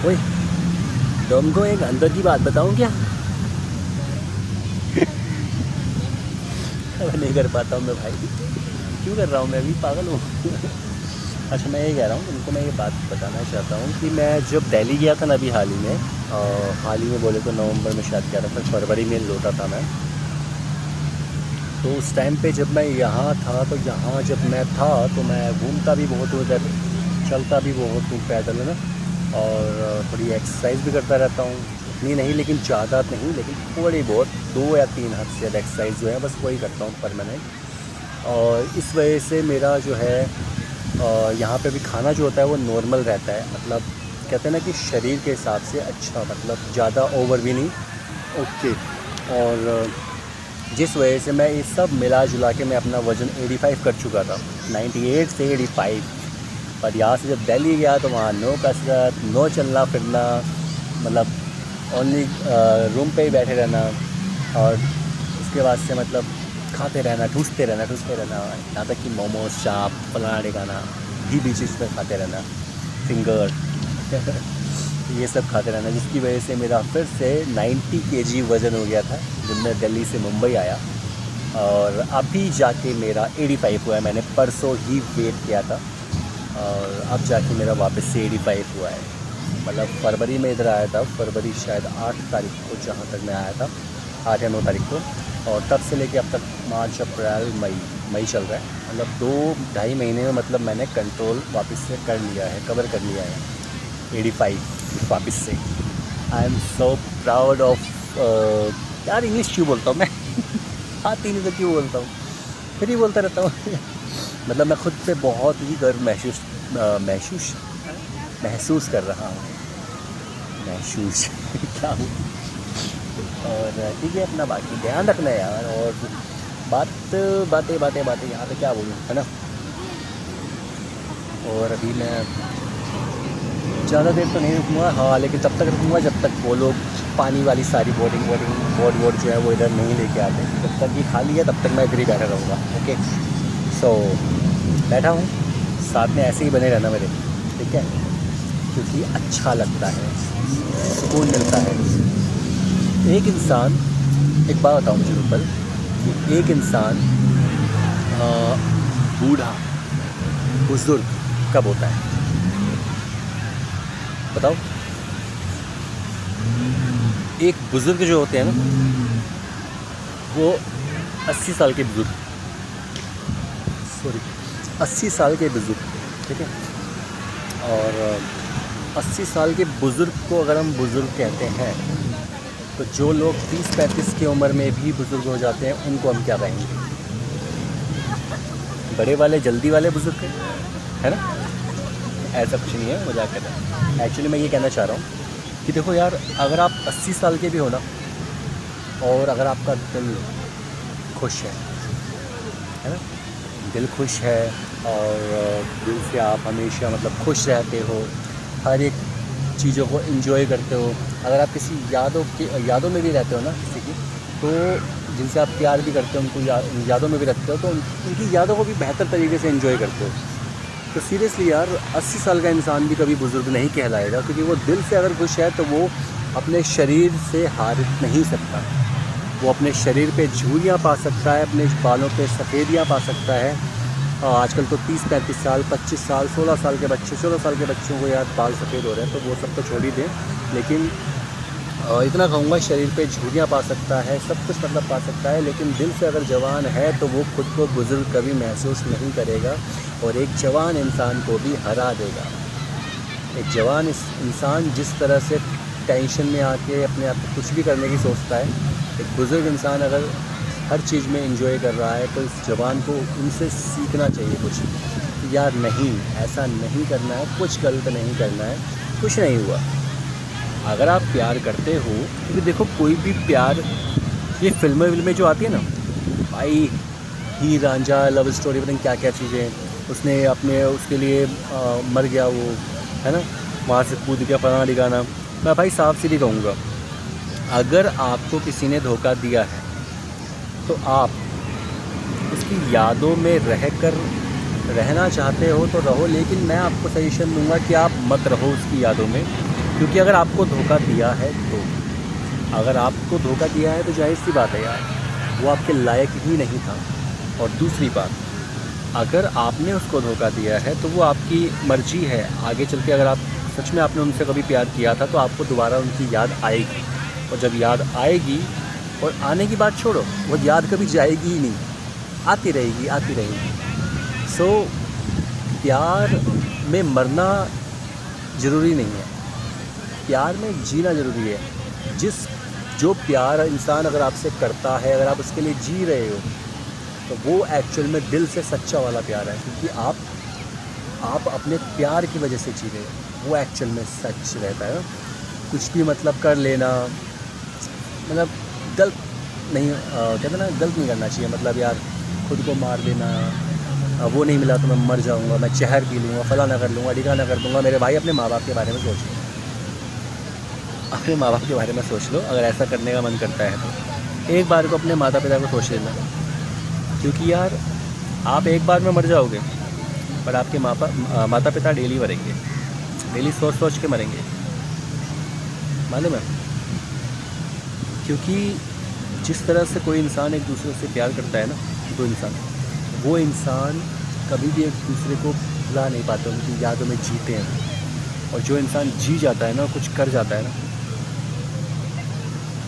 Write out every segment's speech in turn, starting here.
ओए, तुमको एक अंदर की बात बताऊं क्या? अब नहीं कर पाता हूँ मैं भाई, क्यों कर रहा हूँ मैं, अभी पागल हूँ। अच्छा, मैं ये कह रहा हूँ तुमको, मैं ये बात बताना चाहता हूँ कि मैं जब दिल्ली गया था ना अभी हाल ही में बोले तो नवंबर में शायद गया था, फिर फरवरी में लौटा था मैं। तो उस टाइम पे जब मैं यहाँ था, तो यहाँ जब मैं था तो मैं घूमता भी बहुत हूँ उधर, चलता भी बहुत हूँ पैदल, है ना। और थोड़ी एक्सरसाइज भी करता रहता हूँ, इतनी नहीं लेकिन ज़्यादा नहीं, लेकिन थोड़ी बहुत 2 या 3 हद से ज़्यादा एक्सरसाइज जो है बस वही करता हूँ परमानेंट। और इस वजह से मेरा जो है यहाँ पे भी खाना जो होता है वो नॉर्मल रहता है, मतलब कहते हैं ना कि शरीर के हिसाब से अच्छा, मतलब ज़्यादा ओवर भी नहीं, ओके। और जिस वजह से मैं ये सब मिला जुला के मैं अपना वज़न 85 कर चुका था, 98 से 85। पर यहाँ से जब दिल्ली गया तो वहाँ नो कसरत, नो चलना फिरना, मतलब ओनली रूम पे ही बैठे रहना, और उसके बाद से मतलब खाते रहना, ठूसते रहना, यहाँ तक कि मोमोज, चाप, फलाना ढिकाना घी भी चीज़ पर खाते रहना, फिंगर ये सब खाते रहना, जिसकी वजह से मेरा फिर से 90 केजी वज़न हो गया था जब मैं दिल्ली से मुंबई आया। और अभी जाके मेरा 85 हुआ है, मैंने परसों ही वेट किया था, और अब जाके मेरा वापस से 85 हुआ है। मतलब फरवरी में इधर आया था, फरवरी शायद 8 तारीख को जहाँ तक मैं आया था, 8 या 9 तारीख को, और तब से लेके अब तक मार्च, अप्रैल, मई चल रहा है, मतलब 2-2.5 महीने में मतलब मैंने कंट्रोल वापस से कर लिया है, कवर कर लिया है 85 वापस से। I am so proud of. यार इंग्लिश क्यों बोलता हूँ मैं आती नहीं तो क्यों बोलता हूँ, फिर ही बोलता रहता हूँ मतलब मैं खुद पे बहुत ही गर्व महसूस कर रहा हूँ, क्या हूँ। और ठीक है, अपना बाकी ध्यान रखना है यार। और बातें यहाँ पे क्या बोलूँ, है ना। और अभी मैं ज़्यादा देर तो नहीं रुकूँगा, हाँ, लेकिन तब तक रुकूँगा जब तक वो लोग पानी वाली सारी बोर्ड जो है वो इधर नहीं लेके आते। जब तक ये खाली है तब तक मैं इधर ही बैठा रहूँगा, ओके। सो बैठा हूँ, साथ में ऐसे ही बने रहना मेरे, ठीक है, क्योंकि अच्छा लगता है, सुकून मिलता है। एक इंसान, एक बात बताऊँ मुझे रूपल, कि एक इंसान बूढ़ा, बुज़ुर्ग कब होता है बताओ। एक बुज़ुर्ग जो होते हैं ना, वो 80 साल के बुज़ुर्ग, 80 साल के बुज़ुर्ग, ठीक है। और 80 साल के बुज़ुर्ग को अगर हम बुज़ुर्ग कहते हैं, तो जो लोग 30-35 की उम्र में भी बुज़ुर्ग हो जाते हैं उनको हम क्या कहेंगे? बड़े वाले, जल्दी वाले बुज़ुर्ग, है ना। ऐसा कुछ नहीं है, मजाक कर रहा हूँ। एक्चुअली मैं ये कहना चाह रहा हूँ कि देखो यार, अगर आप 80 साल के भी हो ना, और अगर आपका दिल खुश है ना, दिल खुश है, और दिल से आप हमेशा मतलब खुश रहते हो, हर एक चीज़ों को एंजॉय करते हो, अगर आप किसी यादों में भी रहते हो ना किसी की, तो जिनसे आप प्यार भी करते हो, उनको यादों में भी रखते हो, तो उनकी यादों को भी बेहतर तरीके से एंजॉय करते हो, तो सीरियसली यार 80 साल का इंसान भी कभी बुज़ुर्ग नहीं कहलाएगा, क्योंकि वो दिल से अगर खुश है तो वो अपने शरीर से हार नहीं सकता। वो अपने शरीर पे झुर्रियाँ पा सकता है, अपने बालों पे सफ़ेदियाँ पा सकता है। आजकल तो 30-35 साल, 25 साल, 16 साल के बच्चों को यार बाल सफ़ेद हो रहे हैं, तो वो सब तो छोड़ ही दें। लेकिन इतना कहूँगा, शरीर पे झुर्रियाँ पा सकता है, सब कुछ मतलब पा सकता है, लेकिन दिल से अगर जवान है तो वो खुद को बुज़ुर्ग कभी महसूस नहीं करेगा, और एक जवान इंसान को भी हरा देगा। एक जवान इंसान जिस तरह से टेंशन में आके अपने आप को कुछ भी करने की सोचता है, एक बुज़ुर्ग इंसान अगर हर चीज़ में एंजॉय कर रहा है, तो इस जवान को उनसे सीखना चाहिए कुछ, यार नहीं, ऐसा नहीं करना है, कुछ गलत नहीं करना है, कुछ नहीं हुआ। अगर आप प्यार करते हो, क्योंकि देखो कोई भी प्यार, ये फिल्में जो आती है ना भाई, हीर रांझा, लव स्टोरी, पता नहीं क्या क्या चीज़ें, उसने अपने उसके लिए मर गया वो, है ना, वहाँ से कूद गया, फलाना ठिकाना। मैं भाई साफ सीधी कहूँगा, अगर आपको किसी ने धोखा दिया है तो आप उसकी यादों में रहना चाहते हो तो रहो, लेकिन मैं आपको सजेशन दूंगा कि आप मत रहो उसकी यादों में, क्योंकि अगर आपको धोखा दिया है तो, अगर आपको धोखा दिया है तो जाहिर सी बात है यार, वो आपके लायक ही नहीं था। और दूसरी बात, अगर आपने उसको धोखा दिया है तो वो आपकी मर्ज़ी है। आगे चल के अगर आप सच में आपने उनसे कभी प्यार किया था तो आपको दोबारा उनकी याद आएगी, और जब याद आएगी, और आने की बात छोड़ो, वो याद कभी जाएगी ही नहीं, आती रहेगी आती रहेगी। सो प्यार में मरना ज़रूरी नहीं है, प्यार में जीना ज़रूरी है। जो प्यार इंसान अगर आपसे करता है, अगर आप उसके लिए जी रहे हो, तो वो एक्चुअल में दिल से सच्चा वाला प्यार है, क्योंकि आप अपने प्यार की वजह से जी रहे हो। वो एक्चुअल में सच रहता है ना। कुछ भी मतलब कर लेना, मतलब गलत नहीं, कहते हैं ना, गलत नहीं करना चाहिए। मतलब यार खुद को मार देना, वो नहीं मिला तो मैं मर जाऊंगा, मैं जहर पी लूँगा, फला ना कर लूँगा, ढिका ना कर दूँगा। मेरे भाई अपने माँ बाप के बारे में सोच लो, अपने माँ बाप के बारे में सोच लो। अगर ऐसा करने का मन करता है तो एक बार को अपने माता पिता को सोच लेना, क्योंकि यार आप एक बार में मर जाओगे, पर आपके माता पिता डेली मरेंगे, डेली सोच सोच के मरेंगे, मालूम है। क्योंकि जिस तरह से कोई इंसान एक दूसरे से प्यार करता है ना, वो इंसान कभी भी एक दूसरे को भुला नहीं पाते, उनकी यादों में जीते हैं। और जो इंसान जी जाता है ना, कुछ कर जाता है ना,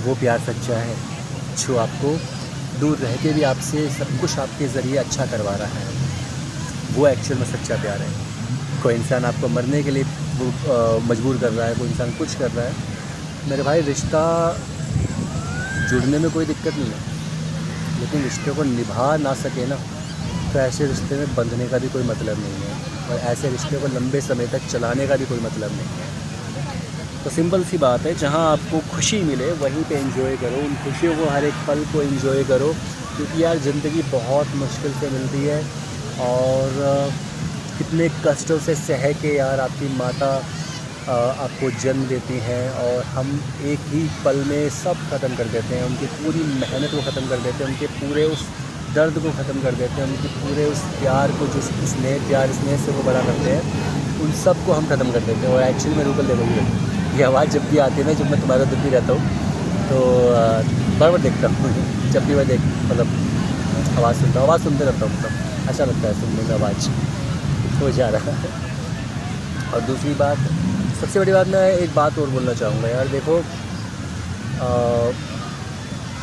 वो प्यार सच्चा है, जो आपको दूर रह के भी आपसे सब कुछ आपके ज़रिए अच्छा करवा रहा है। वो एक्चुअल में सच्चा प्यार है। कोई इंसान आपको मरने के लिए मजबूर कर रहा है, कोई इंसान कुछ कर रहा है, मेरे भाई रिश्ता जुड़ने में कोई दिक्कत नहीं है, लेकिन रिश्ते को निभा ना सके ना, तो ऐसे रिश्ते में बंधने का भी कोई मतलब नहीं है, और ऐसे रिश्ते को लंबे समय तक चलाने का भी कोई मतलब नहीं है। तो सिंपल सी बात है, जहाँ आपको खुशी मिले वहीं पे एंजॉय करो, उन खुशियों को, हर एक पल को एंजॉय करो। क्योंकि यार ज़िंदगी बहुत मुश्किल से मिलती है, और कितने कष्टों से सह के यार आपकी माता आपको जन्म देती हैं, और हम एक ही पल में सब ख़त्म कर देते हैं। उनकी पूरी मेहनत को ख़त्म कर देते हैं, उनके पूरे उस दर्द को ख़त्म कर देते हैं, उनके पूरे उस प्यार को, जो स्नेह से वो बड़ा करते हैं, उन सब को हम ख़त्म कर देते हैं। और एक्चुअली मेरे ऊपर देखो, ये आवाज़ जब भी आती है ना, जब मैं तुम्हारा दुखी रहता हूँ तो बार देखता हूँ जब भी मैं मतलब आवाज़ सुनता हूँ, आवाज़ सुनते रहता हूँ, मतलब अच्छा लगता है सुनने में, आवाज़ हो जा रहा है। और दूसरी बात, सबसे बड़ी बात, मैं एक बात और बोलना चाहूँगा यार, देखो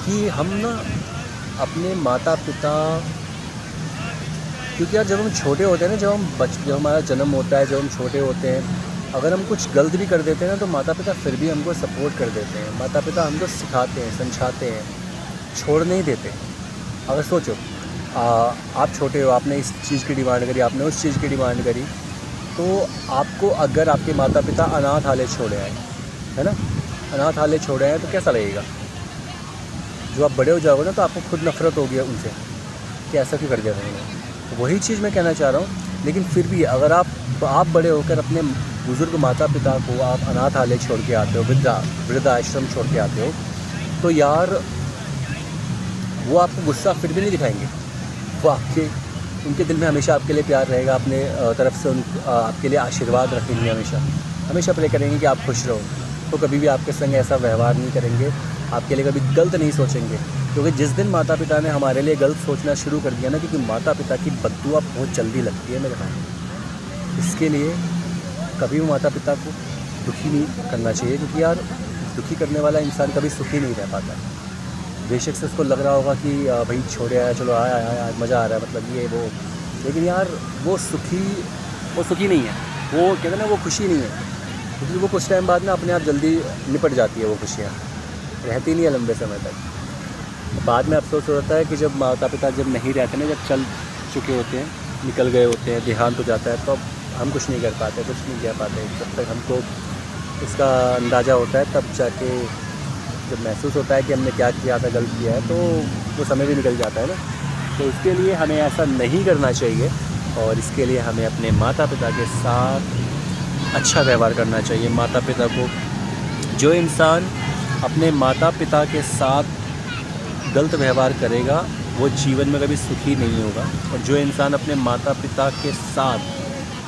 कि हम ना अपने माता पिता, क्योंकि यार जब हम छोटे होते हैं ना, जब हमारा जन्म होता है, जब हम छोटे होते हैं, अगर हम कुछ गलत भी कर देते हैं ना, तो माता पिता फिर भी हमको सपोर्ट कर देते हैं। माता पिता हमको सिखाते हैं, समझाते हैं, छोड़ नहीं देते। अगर सोचो आप छोटे हो, आपने इस चीज़ की डिमांड करी, आपने उस चीज़ की डिमांड करी, तो आपको अगर आपके माता पिता अनाथालय छोड़े आए, है ना, अनाथालय छोड़े आए, तो कैसा लगेगा? जो आप बड़े हो जाओगे ना, तो आपको खुद नफरत होगी उनसे कि ऐसा क्यों कर दिया उन्होंने। तो वही चीज़ मैं कहना चाह रहा हूँ। लेकिन फिर भी अगर आप बड़े होकर अपने बुज़ुर्ग माता पिता को आप अनाथालय छोड़ के आते हो, वृद्धाश्रम छोड़ के आते हो, तो यार वो आपको गुस्सा फिर भी नहीं दिखाएंगे। वो उनके दिल में हमेशा आपके लिए प्यार रहेगा, अपने तरफ से आपके लिए आशीर्वाद रखेंगे, हमेशा प्रे करेंगे कि आप खुश रहो। तो कभी भी आपके संग ऐसा व्यवहार नहीं करेंगे, आपके लिए कभी गलत नहीं सोचेंगे। क्योंकि जिस दिन माता पिता ने हमारे लिए गलत सोचना शुरू कर दिया ना, क्योंकि माता पिता की बद्दुआ बहुत जल्दी लगती है मेरे भाई, इसके लिए कभी भी माता पिता को दुखी नहीं करना चाहिए। क्योंकि यार दुखी करने वाला इंसान कभी सुखी नहीं रह पाता। बेशक से उसको लग रहा होगा कि भाई छोड़े आया, चलो आया मज़ा आ रहा है, मतलब ये वो, लेकिन यार वो सुखी नहीं है। वो कहते हैं ना, वो खुशी नहीं है, क्योंकि वो कुछ टाइम बाद ना अपने आप जल्दी निपट जाती है, वो खुशियाँ रहती नहीं है लंबे समय तक। बाद में अफसोस होता है कि जब माता पिता जब नहीं रहते ना, जब चल चुके होते हैं, निकल गए होते हैं, देहांत हो जाता है, तो हम कुछ नहीं कर पाते, कुछ नहीं कह पाते। जब तक हमको इसका अंदाज़ा होता है, तब जाके जब महसूस होता है कि हमने क्या किया था, गलत किया है, तो वो समय भी निकल जाता है ना। तो इसके लिए हमें ऐसा नहीं करना चाहिए, और इसके लिए हमें अपने माता पिता के साथ अच्छा व्यवहार करना चाहिए। माता पिता को, जो इंसान अपने माता पिता के साथ गलत व्यवहार करेगा, वो जीवन में कभी सुखी नहीं होगा। और जो इंसान अपने माता पिता के साथ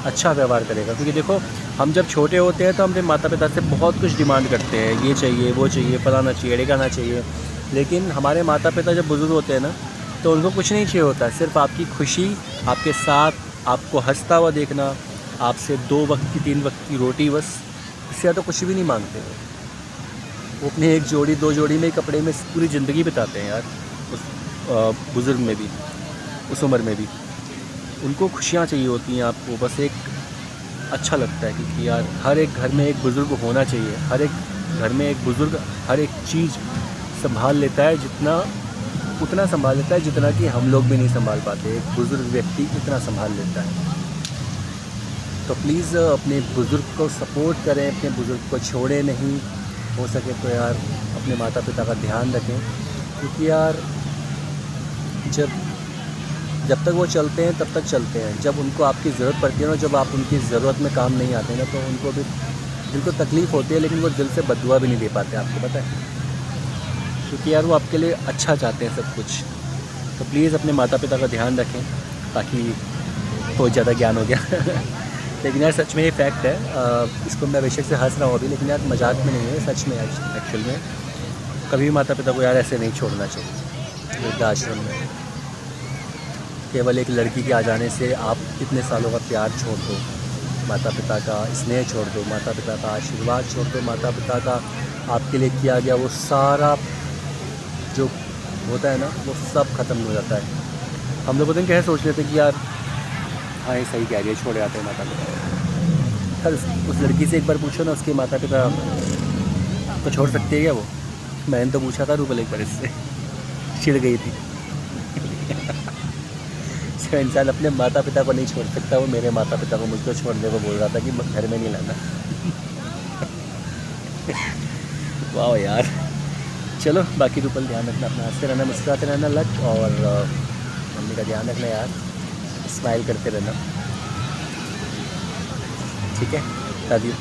अच्छा व्यवहार करेगा, क्योंकि देखो हम जब छोटे होते हैं तो हम अपने माता पिता से बहुत कुछ डिमांड करते हैं, ये चाहिए, वो चाहिए, फलाना चाहिए, ढिकाना चाहिए। लेकिन हमारे माता पिता जब बुज़ुर्ग होते हैं ना, तो उनको कुछ नहीं चाहिए होता, सिर्फ़ आपकी खुशी, आपके साथ, आपको हँसता हुआ देखना, आपसे 2 वक्त की 3 वक्त की रोटी, बस इससे ज़्यादा कुछ भी नहीं मांगते। वो अपने 1 जोड़ी 2 जोड़ी में कपड़े में पूरी ज़िंदगी बिताते हैं यार, उस बुज़ुर्ग में भी, उस उम्र में भी। उनको खुशियाँ चाहिए होती हैं आपको, बस एक अच्छा लगता है क्योंकि यार हर एक घर में एक बुज़ुर्ग होना चाहिए। हर एक घर में एक बुज़ुर्ग हर एक चीज़ संभाल लेता है, उतना संभाल लेता है जितना कि हम लोग भी नहीं संभाल पाते। एक बुज़ुर्ग व्यक्ति इतना संभाल लेता है। तो प्लीज़ अपने बुज़ुर्ग को सपोर्ट करें, अपने बुज़ुर्ग को छोड़ें नहीं। हो सके तो यार अपने माता पिता का ध्यान रखें, क्योंकि यार जब तक वो चलते हैं तब तक चलते हैं। जब उनको आपकी ज़रूरत पड़ती है ना, जब आप उनकी ज़रूरत में काम नहीं आते ना, तो उनको भी दिल को तकलीफ़ होती है, लेकिन वो दिल से बद्दुआ भी नहीं दे पाते, आपको पता है, क्योंकि यार वो आपके लिए अच्छा चाहते हैं सब कुछ। तो प्लीज़ अपने माता पिता का ध्यान रखें। बाकी बहुत ज़्यादा ज्ञान हो गया लेकिन यार सच में ये फैक्ट है। इसको मैं बेशक से हंस रहा हूँ अभी, लेकिन यार मजाक में नहीं है, सच में एक्चुअल में कभी भी माता पिता को यार ऐसे नहीं छोड़ना चाहिए वृद्धाश्रम में। केवल एक लड़की के आ जाने से आप इतने सालों का प्यार छोड़ दो, माता पिता का स्नेह छोड़ दो, माता पिता का आशीर्वाद छोड़ दो, माता पिता का आपके लिए किया गया वो सारा जो होता है ना, वो सब ख़त्म हो जाता है। हम लोग पता नहीं कैसे सोच लेते कि यार हाँ ये सही कह रही है, छोड़ आते हैं माता पिता। सर उस लड़की से एक बार पूछो ना, उसके माता पिता को छोड़ सकती है क्या वो? मैंने तो पूछा था रूबल एक बार, इससे चिढ़ गई थी जो इंसान अपने माता पिता को नहीं छोड़ सकता, वो मेरे माता पिता को मुझको छोड़ने को बोल रहा था कि घर में नहीं लाना वाह यार। चलो बाकी रूपल ध्यान रखना अपना, हंसते रहना, मुस्कुराते रहना लट, और मम्मी का ध्यान रखना यार, स्माइल करते रहना, ठीक है? Love you.